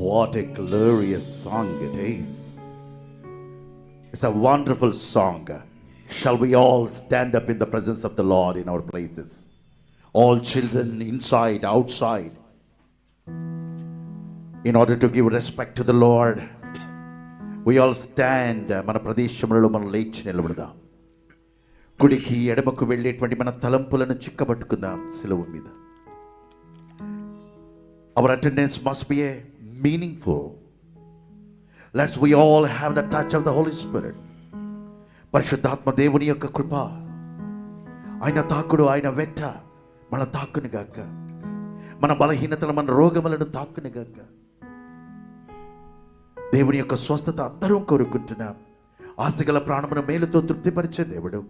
What a glorious song it is. It's a wonderful song. Shall we all stand up in the presence of the Lord in our places? All children inside, outside, in order to give respect to the Lord. We all stand. మన ప్రదేశంలో మనం లేచి నిలబడదాం. కుడికి ఎడమకు వెళ్ళేటువంటి మన తలంపులను చిక్కబట్టుకుందాం సిలువ మీద. Our attendance must be a meaningful. Let's we all have the touch of the Holy Spirit. పరిశుద్ధాత్మ దేవుని యొక్క కృప, ఆయన తాకుడు, ఆయన వెంట మన తాకుని గాక, మన బలహీనతలు, మన రోగములను తాకుని గాక. దేవుని యొక్క స్వస్థత అందరం కోరుకుంటున్నాం. ఆశగల ప్రాణమును మేలుతో తృప్తిపరిచే దేవుడు.